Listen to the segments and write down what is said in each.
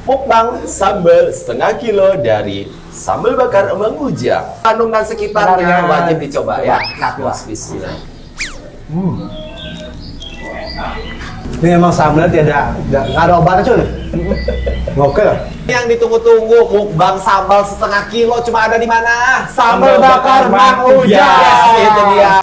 Mukbang sambal setengah kilo dari sambal bakar Mang Ujang. Bandung dan sekitarnya wajib dicoba ya. Bismillah. Ini emang sambalnya nggak ada obatnya cuy. Oke lah. Yang ditunggu-tunggu mukbang sambal setengah kilo cuma ada di mana? Sambal bakar Mang Ujang. Yes, itu dia.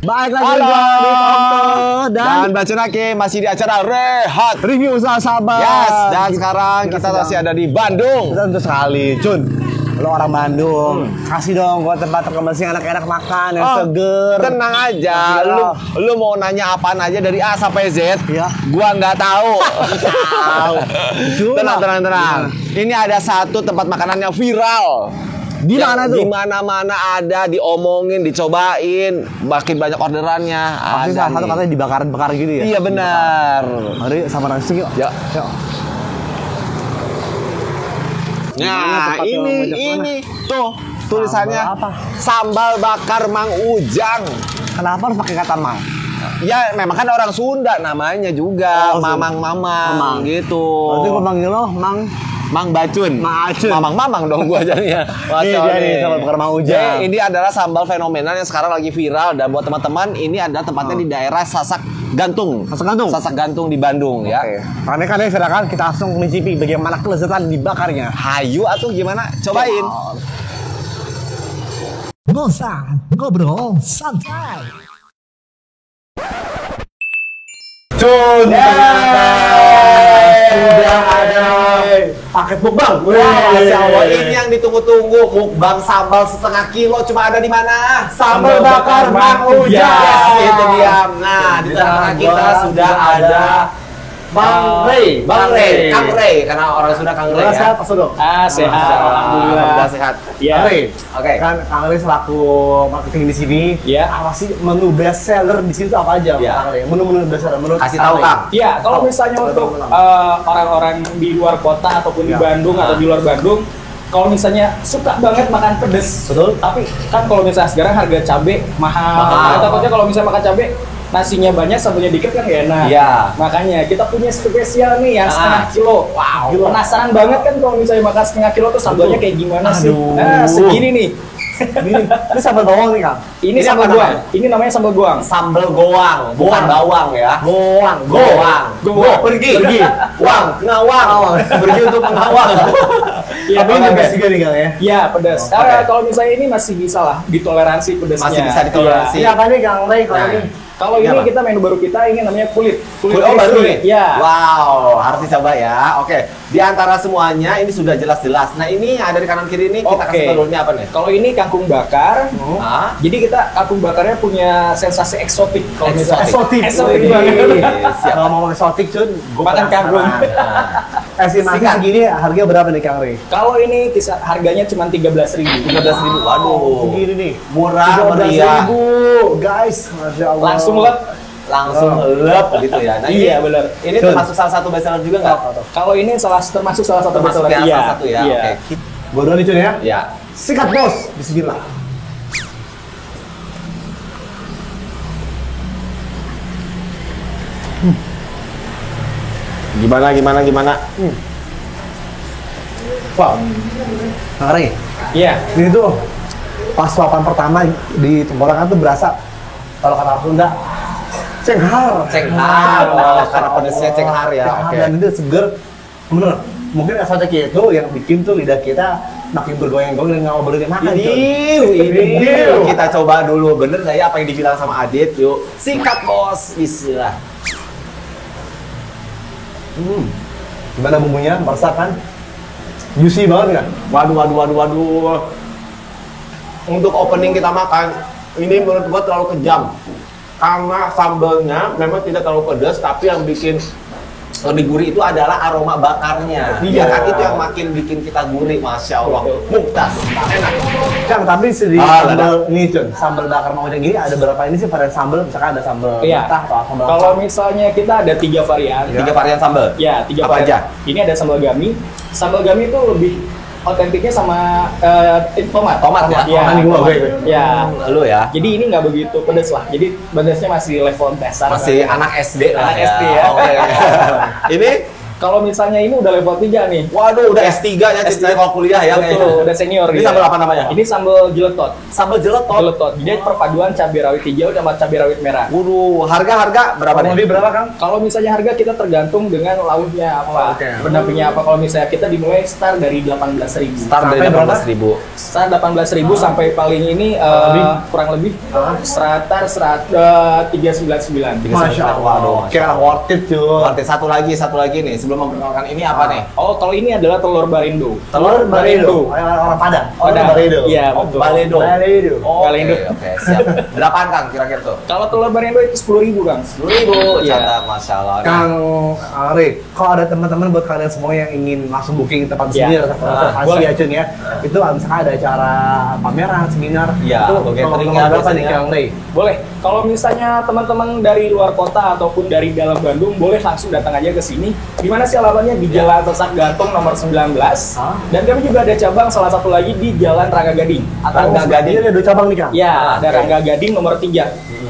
Baik lagi dan Bacenake masih di acara Rehat review usaha sabar. Yes, dan sekarang kita masih ada di Bandung. Tentu sekali, Cun. Lo orang Bandung, kasih dong gua tempat rekomendasi enak-enak makan yang seger. Tenang aja, lu mau nanya apaan aja dari A sampai Z, ya. Gua nggak tahu. Tenang. Ini ada satu tempat makanan yang viral. Di mana tuh? Di mana-mana ada, diomongin, dicobain, makin banyak orderannya. Pasti salah satu katanya dibakar-bakar gitu ya? Iya benar. Mari sama nasi yuk. Yuk. Nah, ini tuh tulisannya apa? Sambal bakar Mang Ujang. Kenapa harus pakai kata mang? Ya memang kan orang Sunda namanya juga, mamang gitu. Berarti gua manggil lo Mang Bacun. Mamang dong gua jadinya. Ini sambal bakar Mang Ujang. Ini adalah sambal fenomenal yang sekarang lagi viral, dan buat teman-teman ini adalah tempatnya di daerah Sasak Gantung di Bandung ya. Karena kan silakan kita langsung mencicipi bagaimana kelezatan dibakarnya. Hayu atuh gimana? Cobain. Ngobrol santai. Cun, sudah ada paket mukbang. Ini yang ditunggu-tunggu, mukbang sambal setengah kilo cuma ada di mana? Sambal bakar Mang Ujang. Yes, itu dia. Nah, di tengah kita sudah ada Kang Rey, karena orang sudah Kang Rey ya. Sehat, Pak Sodo? Sehat. Alhamdulillah sehat. Ya. Oke. Kan Kang Rey selaku marketing di sini. Ya. Apa sih menu best seller di sini tuh apa aja, Ya. Kang Rey? Menu-menu best seller menurut Kasih tahu, Kang. Ya, kalau misalnya untuk orang-orang di luar kota ataupun di Bandung atau di luar Bandung, kalau misalnya suka banget makan pedes, betul. Tapi kan kalau misalnya sekarang harga cabai mahal. Takutnya kalau misalnya makan cabai nasinya banyak, sambelnya dikit kan gak enak. Iya. Makanya kita punya spesial nih yang setengah kilo. Wow. Penasaran banget kan kalau misalnya makan setengah kilo tuh sambelnya kayak gimana sih? Nah, segini nih. Ini sambal bawang nih, Kang. Ini sambal goang. Ini namanya sambal goang. Sambal goang, bukan bawang ya. Goang. Pergi. Wang, ngawang. Pergi untuk mengawang. Iya, tapi ini pedas juga nih, Kang ya. Iya, pedas. Kalau misalnya ini masih bisa lah ditoleransi pedasnya. Masih bisa ditoleransi. Ini apa nih, Kang Rey? Kalau ini kalau ini kita menu baru kita, ini namanya kulit baru nih? Ya. Wow, harus dicoba ya. Oke, di antara semuanya ini sudah jelas-jelas. Nah, ini yang ada di kanan kiri ini kita kasih tahu apa nih? Kalau ini kangkung bakar. Jadi kita kangkung bakarnya punya sensasi eksotik. Kalau misalnya eksotik banget. Kalau mau eksotik, Cun, makan kangkung. Estimasi segini harganya berapa nih, Kang Rey? Kalau ini harganya cuma 13.000. 13.000. Waduh. Segini nih. Murah, meriah. 13.000, guys. Masya Allah. Langsung lep gitu ya. Nah, iya benar. Ini termasuk salah satu bestseller juga nggak? Kalau ini termasuk salah satu bestseller. Salah satu ya. Iya. Oke. Bodoh nih, Cun ya. Ya. Sikat, Bos. Bismillah. Gimana? Wow. Kang Rey. Iya. Ini tuh pas suapan pertama di tenggorokan tuh berasa, kalau kata orang Sunda, cenghar. Karena pedasnya cenghar ya. Oke. Dan itu seger. Bener. Mungkin efek itu yang bikin tuh lidah kita makin bergoyang-goyang dan nggak mau berhenti makan. Ini kita coba dulu, bener nggak ya apa yang dibilang sama Adit? Yuk, sikat bos, bismillah. Gimana bumbunya? Masakan? Juicy banget kan? Waduh. Untuk opening kita makan, ini menurut gua terlalu kejam. Karena sambalnya memang tidak terlalu pedas, tapi yang bikin lebih gurih itu adalah aroma bakarnya. Iya. Ya kan itu yang makin bikin kita gurih, masya Allah. Mumtaz, enak. Kang, tapi di Ah, sambal ini Cun, sambal bakar Mang Ujang gini ada berapa ini sih varian sambal? Misalkan ada sambal Iya. mentah atau sambal Kalau misalnya kita ada 3 varian. Tiga varian sambal. Ya, 3 Apa varian. aja? Ini ada sambal gami. Sambal gami itu lebih otentiknya sama tomat. Tomat ya? Iya. Tomat gua, tomat. gue. Ya. Lu ya. Jadi ini nggak begitu pedes lah. Jadi pedesnya masih level dasar. Masih anak SD lah. Anak SD ya. Oke. Ini Kalau misalnya ini udah level 3 nih. waduh udah S3 ya ceritanya kalau kuliah ya Betul, kayaknya. udah senior. Ini gitu. sambal apa namanya? Ini sambal jeletot. Sambal jeletot. Jeletot. Jadi perpaduan cabai rawit hijau sama cabai rawit merah. Waduh, harga berapa Kurang nih? lebih berapa, Kang? Kalau misalnya harga kita tergantung dengan lauknya apa, Oke. pendampingnya apa. Kalau misalnya kita dimulai start dari 18.000. Start dari Sampai berapa? 18.000. Start 18.000 sampai paling ini kurang lebih starter 399. Masya Allah. Waduh, Kira worth it, Cun. Berarti satu lagi nih sebelum memperkenalkan ini apa nih? Oh, kalau ini adalah telur barindo. Telur Barindo. Orang Padang. Oh, Padang. Barindo. Iya, Oh, betul. Baledo. Barindo. Oh, Baledo. Oke, siap. Berapaan Kang kira-kira tuh? Kalau telur barindo itu 10.000, Kang. 10.000, Iya. catat, masya Allah. Kang Arik, kalau ada teman-teman buat kalian semua yang ingin langsung booking tempat Ya. sendiri reservasi Boleh. ya Cun ya, itu misalkan ada acara pameran, seminar, Ya, itu gathering nomor ya berapa nih biasanya. Kang Ray? Boleh. Kalau misalnya teman-teman dari luar kota ataupun dari dalam Bandung, boleh langsung datang aja ke sini. Di mana sih alamatnya? Di Jalan Tersak Gantung nomor 19. Hah? Dan kami juga ada cabang salah satu lagi di Jalan Rangga Gading. Rangga Gading. Ini ada 2 cabang nih Kang. Ya, ada oke. Rangga Gading nomor 3.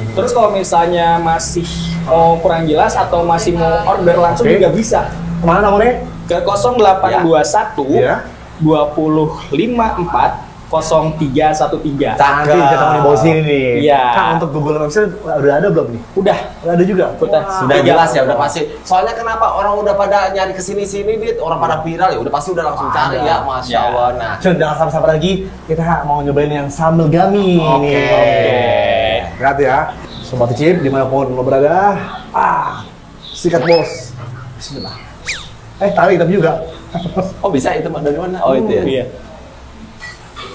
Terus kalau misalnya masih mau kurang jelas atau masih mau order langsung Oke. juga bisa. Kemana nomornya? Ke 0821 Ya. 254 0313. Nanti ketemu di bawah sini nih. Iya. Kang, untuk Google Maps udah ada belum nih? Udah. Udah ada juga. Udah. Sudah jelas ya, udah pasti. Soalnya kenapa orang udah pada nyari kesini-sini, Dit? Orang pada viral ya, udah pasti udah langsung cari ya, masya Ya. Allah. Nah, Cun, jangan sabar-sabar lagi. Kita mau nyobain yang sambal gami Oke. nih. Lihat ya, Sobat Cip, dimanapun lo berada. Sikat bos. Bismillah. Tarik tapi juga. oh bisa itu dari mana? Oh itu ya. Iya.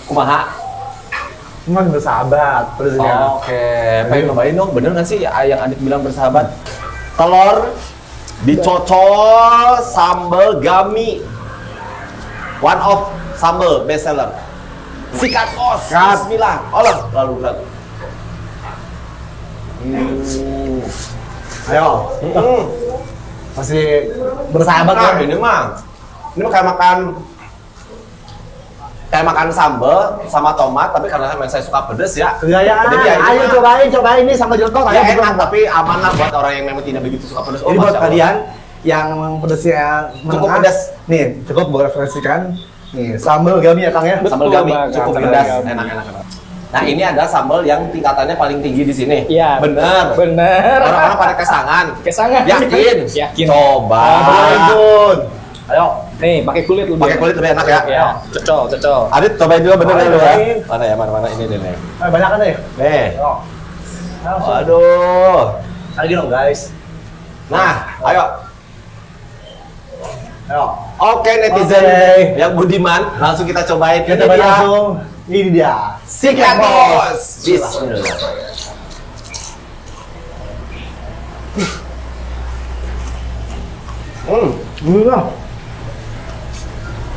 Kumaha? Emang bersahabat, pedesnya. Oke, pengen nyobain dong, bener nggak sih yang Adit bilang bersahabat? Telur dicocol sambal gami, one of sambal best seller. Sikat bos, Sikat. Bismillah, olah, lalu. Ayo, masih bersahabat Nah, ya. ini mah kayak makan sambal sama tomat, tapi karena memang saya suka pedes ya. Ya, ya, Jadi ya, ayo ini cobain ini sambal jeletot. ya Ayo, enak, tapi aman lah buat orang yang memang tidak begitu suka pedes. Ini buat Masya Allah. kalian yang memang pedesnya Cukup menengah. pedas. Nih, cukup gue referensikan. Nih, sambal gami ya Kang ya. Sambal Betul gami banget, cukup sambal pedas, gami. enak. Nah ini ada sambal yang tingkatannya paling tinggi di sini. Iya. Bener. Bener. Orang-orang pada kesangan. Kesangan. Yakin? Yakin. Coba. Jun. Ayo. Nih, pakai kulit lebih. Pakai kulit lebih enak ya. Ya, cocol. Adit cobain juga bener ya lu ya. Cobain. Mana ya, mana ini nih. Banyak kan deh. Nih. Ayo. Langsung. Waduh. Lagi dong guys. Nah, ayo. Ayo. Oke netizen Oke. yang budiman, langsung kita cobain. Kita Ini coba dia. langsung. Ini dia. Sikat bos. Bismillah. Enggak.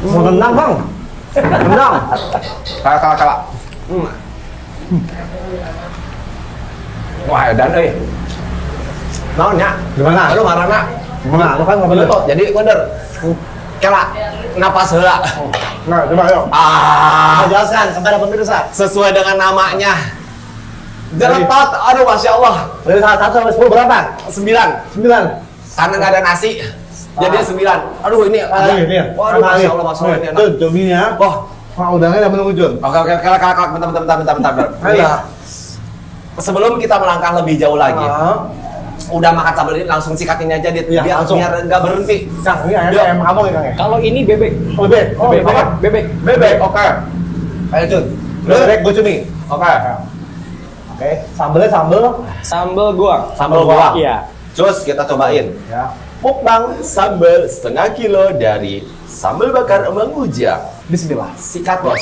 Mau rendang Bang. Rendang. Kalah. Wah, dan naonnya? Gimana? Aduh, marana. Gimana? Lu kan nggak bener. Betul, jadi bener. Kela, napas heula. Nah, coba ayo. Ah, Jelaskan kepada pemirsa. sesuai dengan namanya. Jeletot, aduh masya Allah. Dari 1 sampai 10 berapa? 9. 9. Karena nggak ada nasi, jadi 9. Aduh ini Ini. Waduh masya Allah, masya Allah ini enak. Jun, cobinya. Wah, Wah, udangnya udah menunggu Jun. oke, bentar. Ini, Ayo. sebelum kita melangkah lebih jauh lagi, Ah. udah makan sambal ini langsung sikatin aja Dit, Iya, biar langsung. nggak berhenti. Kang, ini Yuk. ayam kamu ya Kang ya? Kalau ini bebek. Oh, bebek. Oh, Bebek. bebek. Bebek. Bebek, oke. Ayo Jun. Bebek gue cumi. Oke. Oke, sambelnya sambel. Sambal goang. Sambal goang. Iya. Terus kita cobain. Ya. Mukbang sambal setengah kilo dari sambal bakar Emang Ujang. Bismillah. Sikat bos.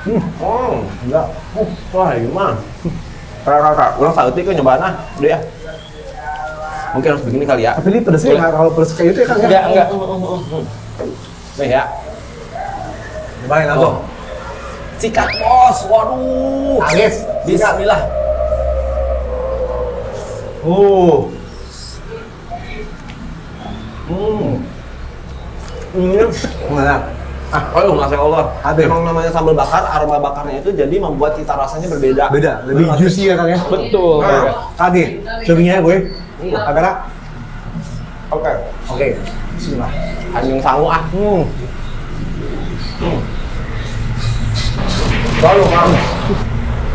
Enggak. Wah, gimana? Kakak, ulang sauti ke nyobaan ah, udah ya. Mungkin harus begini kali ya. Tapi ini pedesnya nggak kalau pedes kayak itu ya Kang? Enggak. Nih ya. Cobain langsung. Sikat bos, waduh. Nangis. Bismillah. Ini Mana? aduh, masya Allah. Ada. Memang namanya sambal bakar, aroma bakarnya itu jadi membuat cita rasanya berbeda. Beda, lebih juicy ya Kang ya? Betul. Tadi, cobainnya gue. Kamera. Oke. Oke. Bismillah. Anjing sangu ah. Lalu Kang.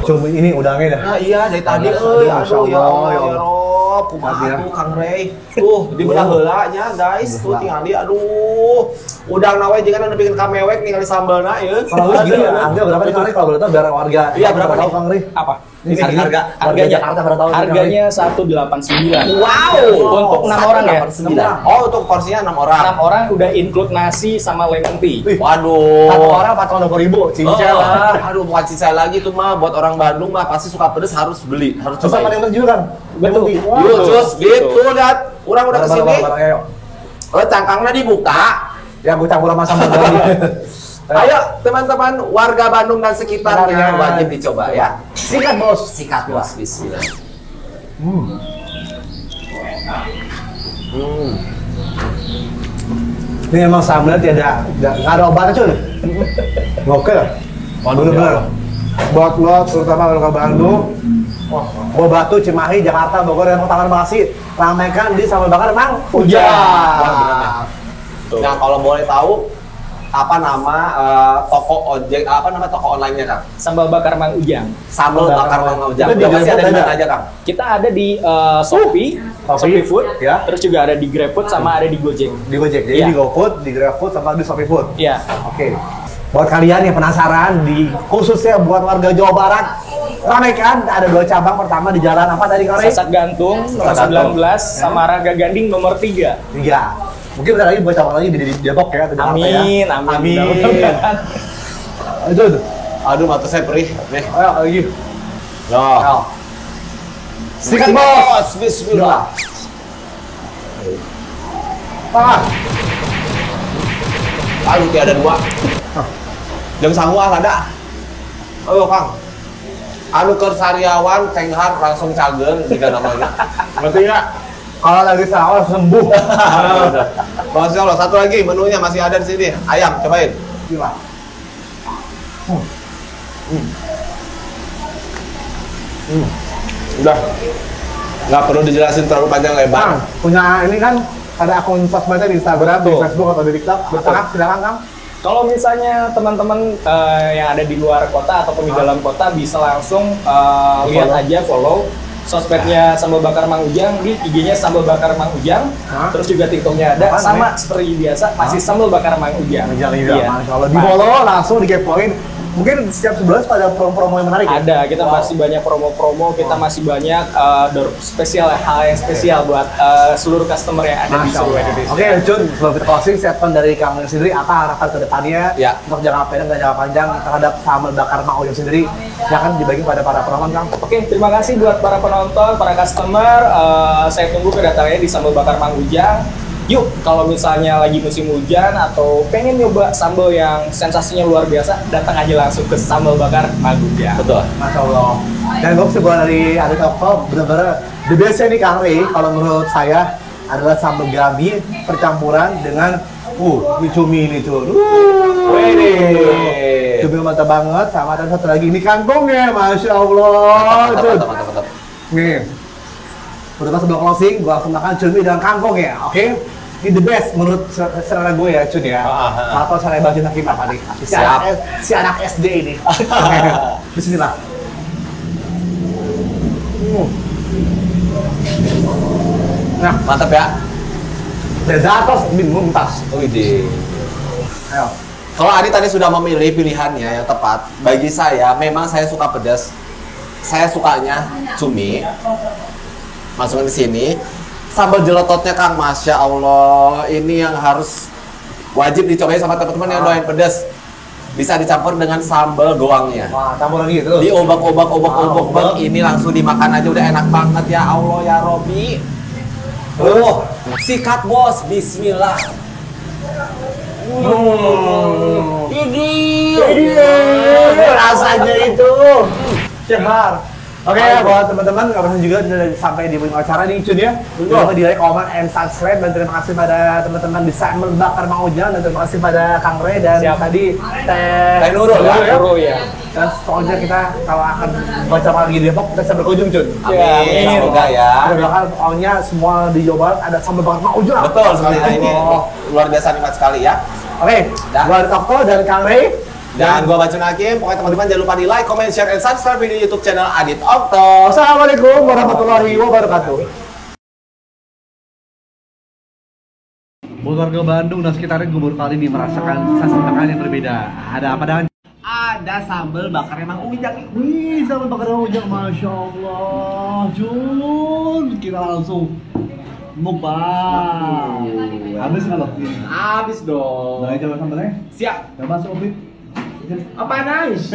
Coba ini udangnya dah. Nah iya dari tadi Masya aduh ya Allah ya ya Rob, kumaha tuh Kang Rey. Tuh di belah heulanya guys, tuh tinggal di aduh. Udang nawe jangan anda bikin kamewek ningali sambalna ya. Kalau lu gini, harga berapa nih Kang Rey? Kalau boleh tahu biar warga. Iya, berapa tahu nih? Kang Rey? Apa? Ini harga warga Jakarta pada tahu. Harganya 189. Wow. Untuk 6 orang ya? 189. Oh, untuk porsinya 6 orang. 6 orang udah include nasi sama lemon tea. Waduh. Satu orang 420.000, cincel lah. Aduh, bukan sisa lagi tuh mah buat orang Bandung mah pasti suka pedes harus beli, harus Terus apa cobain. yang terjun kan? Betul. Yuk, terus gitu lihat. Orang udah kesini. Ayo. Cangkangnya dibuka. Ya gue campur sama sambal lagi. Ayo teman-teman warga Bandung dan sekitarnya Benar. wajib dicoba ya. Sikat bos. Sikat bos, bismillah. Ini emang sambalnya nggak ada obatnya cuy. Gokil. Bener-bener. Buat lo terutama warga Bandung, Buah Batu, Cimahi, Jakarta, Bogor, dan Kota Bekasi ramaikan di sambal bakar Mang Ujang. Nah kalau boleh tahu apa nama toko ojek apa nama toko online-nya Kang? Sambal bakar Mang Ujang. Sambal bakar Mang Ujang. Itu di Lokasi ada di Grabfood mana aja Kang? Kita ada di Shopee, Shopee Food, ya. terus juga ada di GrabFood sama ada di Gojek. Di Gojek, jadi Iya. di GoFood, di GrabFood, sama di Shopee Food. Iya. Oke. Buat kalian yang penasaran, khususnya buat warga Jawa Barat, ramaikan ada 2 cabang. Pertama di jalan apa tadi Kang Rey? Sasak Gantung nomor Sasak Gantung. 19 sama Raga Ganding nomor 3. 3. Mungkin bentar lagi buat cabang lagi di Depok ya, atau Jakarta ya. Amin, amin. Amin. Mudah-mudahan. Itu. Aduh mata saya perih. Nih. Ayo lagi. Loh. Ayo. Sikat bos. Bismillah. Ah. Aduh tiada dua. Jeung sangu ah ada. Ayo Kang. Anu keur sariawan tenghar langsung cager jika namanya. Ngerti enggak? Kalau lagi sahur sembuh. Masya Allah, satu lagi menunya masih ada di sini. Ayam, cobain. Gila. Udah. Nggak perlu dijelasin terlalu panjang Kang, lebar. punya ini kan ada akun sosmednya di Instagram, di Betul. Facebook atau di TikTok. Betul. Silakan Kang. Kalau misalnya teman-teman yang ada di luar kota ataupun di dalam kota bisa langsung lihat aja follow sosmednya Sambal Bakar Mang Ujang, di IG-nya Sambal Bakar Mang Ujang, terus juga TikToknya ada, Apaan, sama seperti biasa masih Sambal Bakar Mang Ujang. Jangan juga, Iya. Masya Allah. Di follow langsung dikepoin. Mungkin setiap sebulan ada promo-promo yang menarik. Ya? Ada, kita masih banyak promo-promo, kita masih banyak door spesial, hal yang spesial buat seluruh customer yang ada di Masya seluruh Allah. Indonesia. Oke, Jun, sebelum kita closing, statement dari Kang sendiri, apa harapan ke depannya Ya. untuk jangka pendek dan jangka panjang terhadap Sambal Bakar Mang Ujang sendiri yang akan dibagi pada para penonton, Kang? Oke, terima kasih buat para penonton, para customer. Saya tunggu kedatangannya di Sambal Bakar Mang Ujang. Yuk, kalau misalnya lagi musim hujan atau pengen nyoba sambal yang sensasinya luar biasa, datang aja langsung ke Sambal Bakar Mang Ujang. Betul. Masya Allah. Dan gue kesimpulan dari Ari Toko, benar-benar the best-nya nih Kang Rey, kalau menurut saya adalah sambal gabi percampuran dengan ini cumi ini tuh. Wede. Cumi mantap banget, sama ada satu lagi ini kangkungnya, Masya Allah. Jun. Mantap. Nih, udah pas sebelum closing, gue langsung makan cumi dan kangkung ya, oke? Ini the best menurut selera gue ya, Cun ya. Atau selera Bang Jun Hakim apa nih? Siap. Si anak SD ini. Bismillah. Nah, Mantap ya. Dezatos bin Mumtaz. Wede. Ayo. Kalau Adi tadi sudah memilih pilihannya yang tepat, bagi saya memang saya suka pedas. Saya sukanya cumi. Masukin di sini. Sambal jelototnya Kang, Masya Allah, ini yang harus wajib dicobain sama teman-teman yang doain pedas. Bisa dicampur dengan sambal goangnya. Wah, campur lagi itu. Diobak-obak, ini langsung dimakan aja udah enak banget ya Allah ya Robi. Oh, sikat bos, bismillah. Ini rasanya itu. Cebar. Oke, buat teman-teman, nggak bosan juga sampai di ujung acara nih, Cun ya. Jangan di like, comment, and subscribe. Dan terima kasih pada teman-teman di Sambal Bakar Mang Ujang, dan terima kasih pada Kang Re dan tadi Teh Nurul ya. Nurul ya. Dan selanjutnya kita kalau akan baca lagi di Depok, kita sampai ke ujung, Cun. Amin. Semoga ya. Kita doakan pokoknya semua di Jawa Barat ada Sambal Bakar Mang Ujang. Betul sekali ini. Luar biasa nikmat sekali ya. Oke, gua Tokto dan Kang Re. Dan gua Bacun Hakim, pokoknya teman-teman jangan lupa di like, comment, share, and subscribe di YouTube channel Adit Okto. Wassalamualaikum warahmatullahi wabarakatuh. Buat warga Bandung dan sekitarnya, gue baru kali ini merasakan sensasi makanan yang berbeda. Ada apa dengan? Ada sambal bakar Mang Ujang. Wih, sambal bakar Mang Ujang, masya Allah, Jun. Kita langsung mukbang. Habis nggak lo? Habis dong. Nah, coba sambalnya. Siap. Coba masuk, Obit. Apa nice?